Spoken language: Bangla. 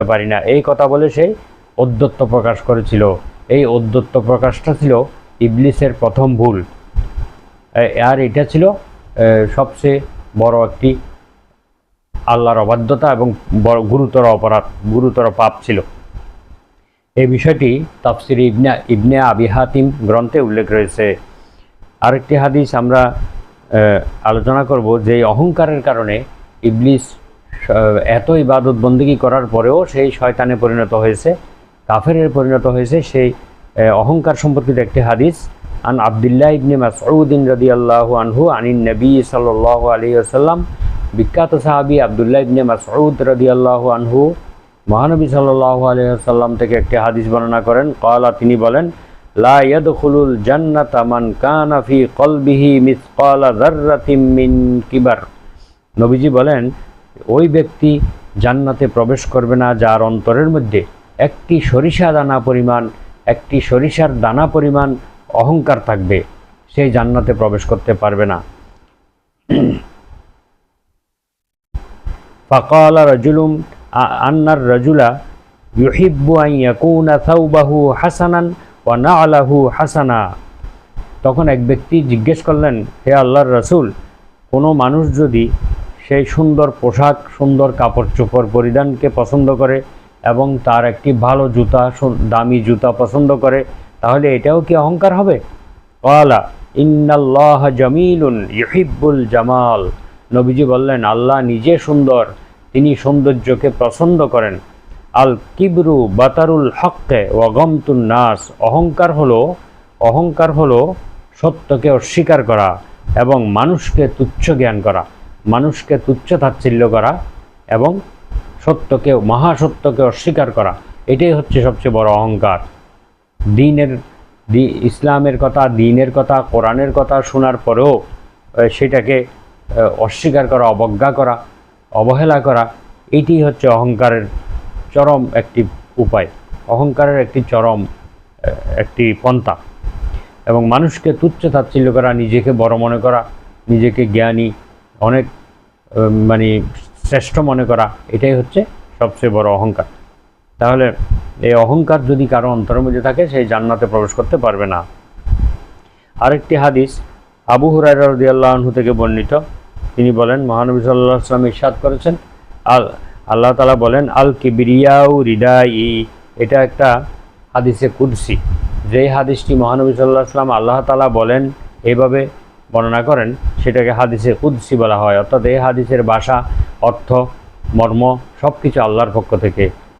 পারি না, এই কথা বলে সে ঔদ্ধত্য প্রকাশ করেছিল। এই ঔদ্ধত্য প্রকাশটা ছিল ইবলিসের প্রথম ভুল, আর এটা ছিল সবচেয়ে বড় একটি আল্লাহর অবাধ্যতা এবং বড় গুরুতর অপরাধ, গুরুতর পাপ ছিল। এই বিষয়টি তাফসিরে ইবনে আবি হাতিম গ্রন্থে উল্লেখ রয়েছে। আরেকটি হাদিস আমরা আলোচনা করব, যে অহংকারের কারণে ইবলিস এত ইবাদত বন্দেগী করার পরেও সেই শয়তানে পরিণত হয়েছে, কাফেরের পরিণত হয়েছে। সেই অহংকার সম্পর্কিত একটি হাদিস, আন আব্দুল্লাহ ইবনে মাসউদ রাদিয়াল্লাহু আনহু আনিন নবী সাল্লাল্লাহু আলাইহি ওয়াসাল্লাম। বিখ্যাত সাহাবী আব্দুল্লাহ ইবনে মাসউদ রাদিয়াল্লাহু আনহু মহানবী সাল্লাল্লাহু আলাইহি ওয়াসাল্লাম থেকে একটি হাদিস বর্ণনা করেন। ক্বালা, তিনি বলেন, লা ইয়াদখুলুল জান্নাতা মান কানা ফি কলবিহি মিসকালা যাররাতিন মিন কিবার। নবীজি বলেন, ওই ব্যক্তি জান্নাতে প্রবেশ করবে না যার অন্তরের মধ্যে একটি সরিষার দানা পরিমাণ অহংকার থাকবে, সেই জান্নাতে প্রবেশ করতে পারবে না। ফাকালা রাজুলুম আন্নার রাজুলা ইউহিব্বু আন ইয়াকুনা সাওবাহু হাসানান ওয়া না'লাহু হাসানা। তখন এক ব্যক্তি জিজ্ঞেস করলেন, হে আল্লাহর রাসূল, কোনো মানুষ যদি সেই সুন্দর পোশাক, সুন্দর কাপড় চোপড় পরিধানকে পছন্দ করে এবং তার একটি ভালো জুতা, দামি জুতা পছন্দ করে, তাহলে এটাও কি অহংকার হবে? ক্বালা ইন্নাল্লাহা জামিলুন ইউহিব্বুল জামাল। নবীজি বললেন, আল্লাহ নিজে সুন্দর, তিনি সৌন্দর্যকে পছন্দ করেন। আল কিবরু বাতারুল হক্কে ওয়া গমতুন নাস। অহংকার হলো সত্যকে অস্বীকার করা এবং মানুষকে তুচ্ছ জ্ঞান করা, মানুষকে তুচ্ছ তাচ্ছিল্য করা এবং মহাসত্যকে অস্বীকার করা। এটাই হচ্ছে সবচেয়ে বড় অহংকার। ইসলামের কথা, দ্বীনের কথা, কোরআনের কথা শোনার পরেও সেটাকে অস্বীকার করা, অবজ্ঞা করা, অবহেলা করা, এটি হচ্ছে অহংকারের চরম একটি উপায়, অহংকারের একটি চরম একটি পন্থা। এবং মানুষকে তুচ্ছ তাচ্ছিল্য করা, নিজেকে বড় মনে করা, নিজেকে জ্ঞানী, অনেক শ্রেষ্ঠ মনে করা, এটাই হচ্ছে সবচেয়ে বড় অহংকার। তাহলে এই অহংকার যদি কারো অন্তরের মধ্যে থাকে, সেই জান্নাতে প্রবেশ করতে পারবে না। আরেকটি হাদিস আবু হুরায়রা রাদিয়াল্লাহু আনহু থেকে বর্ণিত, তিনি বলেন, মহানবী সাল্লাল্লাহু আলাইহি ওয়াসাল্লাম ইরশাদ করেছেন, আল্লাহ তাআলা বলেন, আল কিবরিয়াউ রিদাই। এটা একটা হাদিসে কুদসি। যেই হাদিসটি মহানবী সাল্লাল্লাহু আলাইহি ওয়াসাল্লাম আল্লাহ তাআলা বলেন, এইভাবে বর্ণনা করেন, সেটাকে হাদিসে কুদসি বলা হয়। অর্থাৎ এই হাদিসের ভাষা, অর্থ, মর্ম সব কিছু আল্লাহর পক্ষ থেকে।